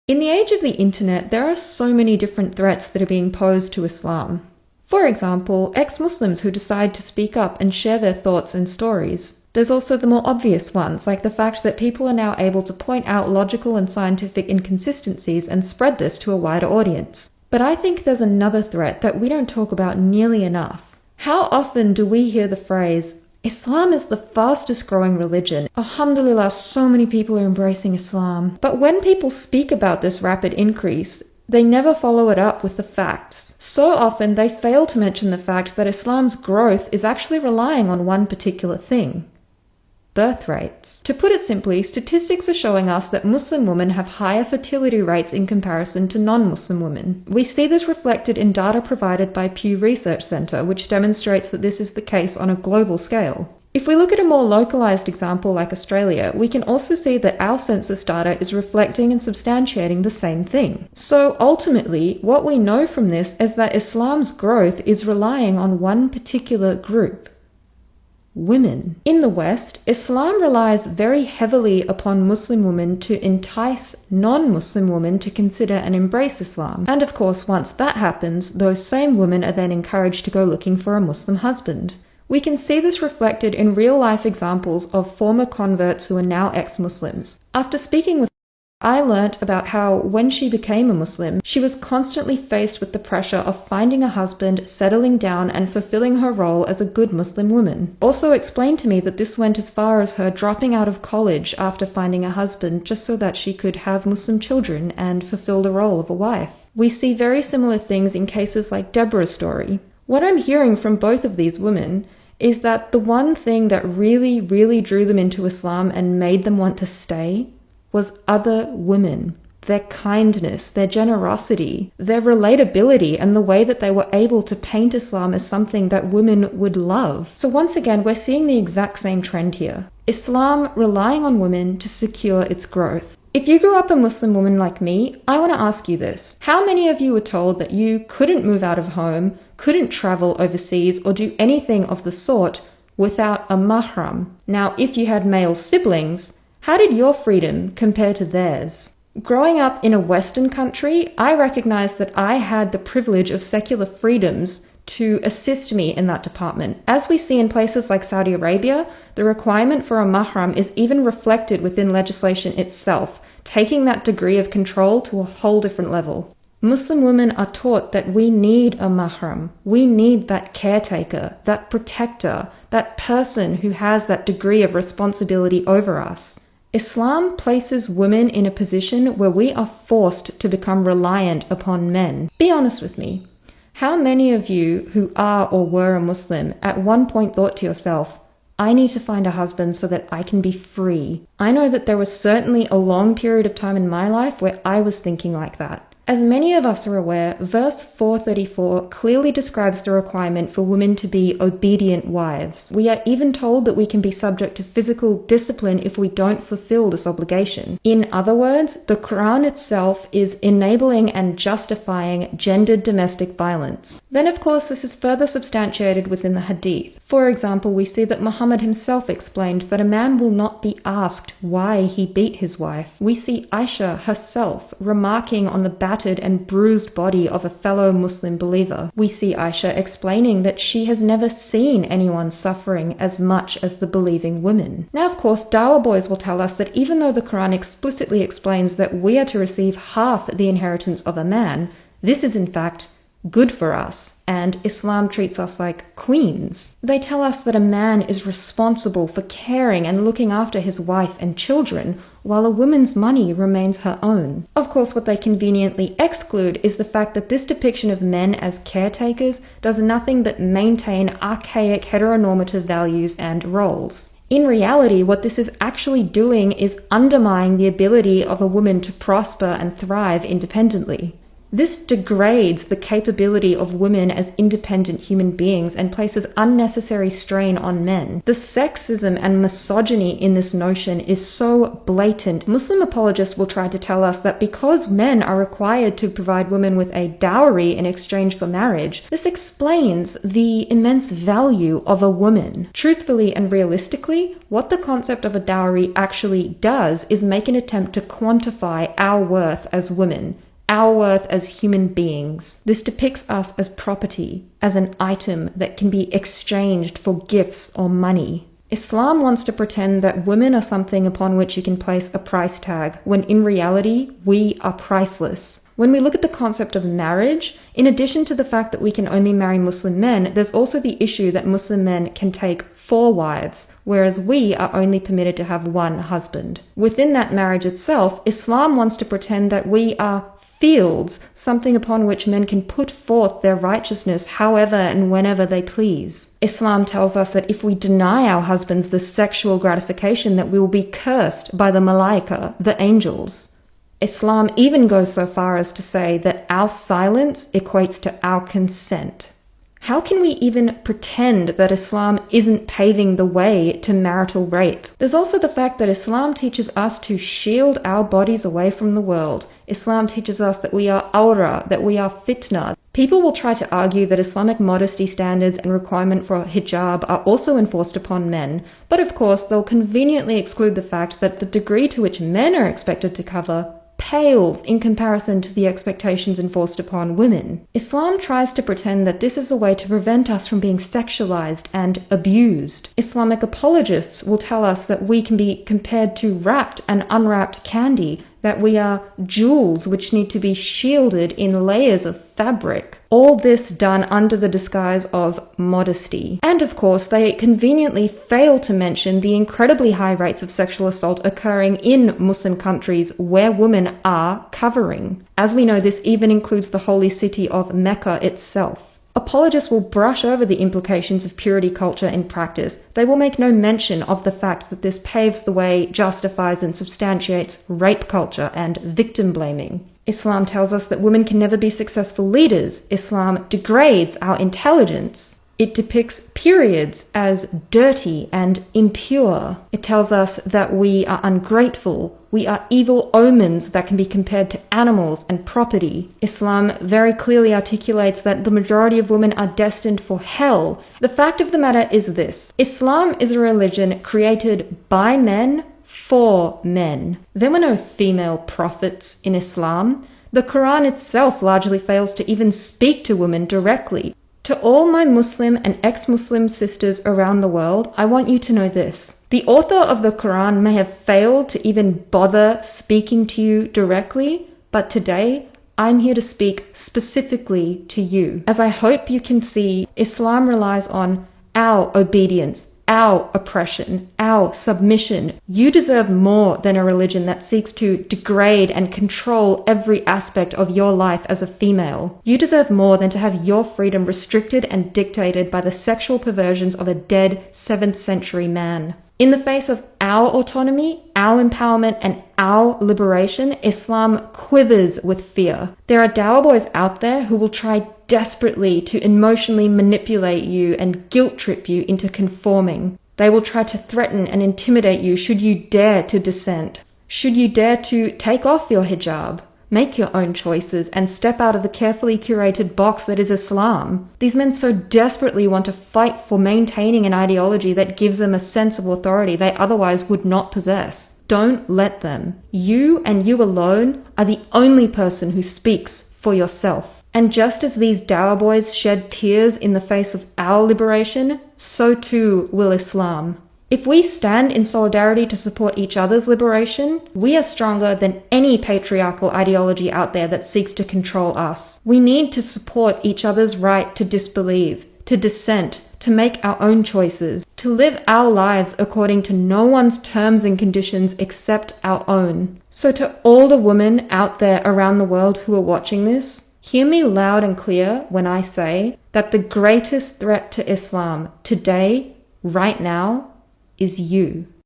In the age of the internet, there are so many different threats that are being posed to Islam. For example, ex-Muslims who decide to speak up and share their thoughts and stories. There's also the more obvious ones, like the fact that people are now able to point out logical and scientific inconsistencies and spread this to a wider audience. But I think there's another threat that we don't talk about nearly enough. How often do we hear the phrase, Islam is the fastest growing religion. Alhamdulillah, so many people are embracing Islam. But when people speak about this rapid increase, they never follow it up with the facts. So often they fail to mention the fact that Islam's growth is actually relying on one particular thing: birth rates. To put it simply, statistics are showing us that Muslim women have higher fertility rates in comparison to non-Muslim women. We see this reflected in data provided by Pew Research Center, which demonstrates that this is the case on a global scale. If we look at a more localized example like Australia, we can also see that our census data is reflecting and substantiating the same thing. So ultimately, what we know from this is that Islam's growth is relying on one particular group: women. In the West, Islam relies very heavily upon Muslim women to entice non-Muslim women to consider and embrace Islam. And of course, once that happens, those same women are then encouraged to go looking for a Muslim husband. We can see this reflected in real-life examples of former converts who are now ex-Muslims. After speaking with her, I learnt about how when she became a Muslim, she was constantly faced with the pressure of finding a husband, settling down, and fulfilling her role as a good Muslim woman. Also explained to me that this went as far as her dropping out of college after finding a husband just so that she could have Muslim children and fulfill the role of a wife. We see very similar things in cases like Deborah's story. What I'm hearing from both of these women is that the one thing that really drew them into Islam and made them want to stay was other women, their kindness, their generosity, their relatability, and the way that they were able to paint Islam as something that women would love. So once again, we're seeing the exact same trend here. Islam relying on women to secure its growth. If you grew up a Muslim woman like me, I want to ask you this. How many of you were told that you couldn't move out of home, couldn't travel overseas, or do anything of the sort without a mahram? Now, if you had male siblings, how did your freedom compare to theirs? Growing up in a Western country, I recognized that I had the privilege of secular freedoms to assist me in that department. As we see in places like Saudi Arabia, the requirement for a mahram is even reflected within legislation itself, taking that degree of control to a whole different level. Muslim women are taught that we need a mahram. We need that caretaker, that protector, that person who has that degree of responsibility over us. Islam places women in a position where we are forced to become reliant upon men. Be honest with me. How many of you who are or were a Muslim at one point thought to yourself, I need to find a husband so that I can be free? I know that there was certainly a long period of time in my life where I was thinking like that. As many of us are aware, verse 434 clearly describes the requirement for women to be obedient wives. We are even told that we can be subject to physical discipline if we don't fulfill this obligation. In other words, the Quran itself is enabling and justifying gendered domestic violence. Then of course this is further substantiated within the Hadith. For example, we see that Muhammad himself explained that a man will not be asked why he beat his wife. We see Aisha herself remarking on the battered and bruised body of a fellow Muslim believer. We see Aisha explaining that she has never seen anyone suffering as much as the believing women. Now, of course, Dawah boys will tell us that even though the Quran explicitly explains that we are to receive half the inheritance of a man, this is in fact good for us, and Islam treats us like queens. They tell us that a man is responsible for caring and looking after his wife and children, while a woman's money remains her own. Of course, what they conveniently exclude is the fact that this depiction of men as caretakers does nothing but maintain archaic heteronormative values and roles. In reality, what this is actually doing is undermining the ability of a woman to prosper and thrive independently. This degrades the capability of women as independent human beings and places unnecessary strain on men. The sexism and misogyny in this notion is so blatant. Muslim apologists will try to tell us that because men are required to provide women with a dowry in exchange for marriage, this explains the immense value of a woman. Truthfully and realistically, what the concept of a dowry actually does is make an attempt to quantify our worth as women, our worth as human beings. This depicts us as property, as an item that can be exchanged for gifts or money. Islam wants to pretend that women are something upon which you can place a price tag, when in reality, we are priceless. When we look at the concept of marriage, in addition to the fact that we can only marry Muslim men, there's also the issue that Muslim men can take 4 wives, whereas we are only permitted to have 1 husband. Within that marriage itself, Islam wants to pretend that we are fields, something upon which men can put forth their righteousness however and whenever they please. Islam tells us that if we deny our husbands the sexual gratification, that we will be cursed by the malaika, the angels. Islam even goes so far as to say that our silence equates to our consent. How can we even pretend that Islam isn't paving the way to marital rape? There's also the fact that Islam teaches us to shield our bodies away from the world. Islam teaches us that we are awra, that we are fitna. People will try to argue that Islamic modesty standards and requirement for hijab are also enforced upon men, but of course they'll conveniently exclude the fact that the degree to which men are expected to cover pales in comparison to the expectations enforced upon women. Islam tries to pretend that this is a way to prevent us from being sexualized and abused. Islamic apologists will tell us that we can be compared to wrapped and unwrapped candy, that we are jewels which need to be shielded in layers of fabric. All this done under the disguise of modesty. And of course, they conveniently fail to mention the incredibly high rates of sexual assault occurring in Muslim countries where women are covering. As we know, this even includes the holy city of Mecca itself. Apologists will brush over the implications of purity culture in practice. They will make no mention of the fact that this paves the way, justifies and substantiates rape culture and victim blaming. Islam tells us that women can never be successful leaders. Islam degrades our intelligence. It depicts periods as dirty and impure. It tells us that we are ungrateful. We are evil omens that can be compared to animals and property. Islam very clearly articulates that the majority of women are destined for hell. The fact of the matter is this: Islam is a religion created by men for men. There were no female prophets in Islam. The Quran itself largely fails to even speak to women directly. To all my Muslim and ex-Muslim sisters around the world, I want you to know this. The author of the Quran may have failed to even bother speaking to you directly, but today I'm here to speak specifically to you. As I hope you can see, Islam relies on our obedience, our oppression, our submission. You deserve more than a religion that seeks to degrade and control every aspect of your life as a female. You deserve more than to have your freedom restricted and dictated by the sexual perversions of a dead 7th century man. In the face of our autonomy, our empowerment, and our liberation, Islam quivers with fear. There are dour boys out there who will try desperately to emotionally manipulate you and guilt trip you into conforming. They will try to threaten and intimidate you should you dare to dissent. Should you dare to take off your hijab, make your own choices, and step out of the carefully curated box that is Islam. These men so desperately want to fight for maintaining an ideology that gives them a sense of authority they otherwise would not possess. Don't let them. You and you alone are the only person who speaks for yourself. And just as these dour boys shed tears in the face of our liberation, so too will Islam. If we stand in solidarity to support each other's liberation, we are stronger than any patriarchal ideology out there that seeks to control us. We need to support each other's right to disbelieve, to dissent, to make our own choices, to live our lives according to no one's terms and conditions except our own. So to all the women out there around the world who are watching this, hear me loud and clear when I say that the greatest threat to Islam today, right now, is you.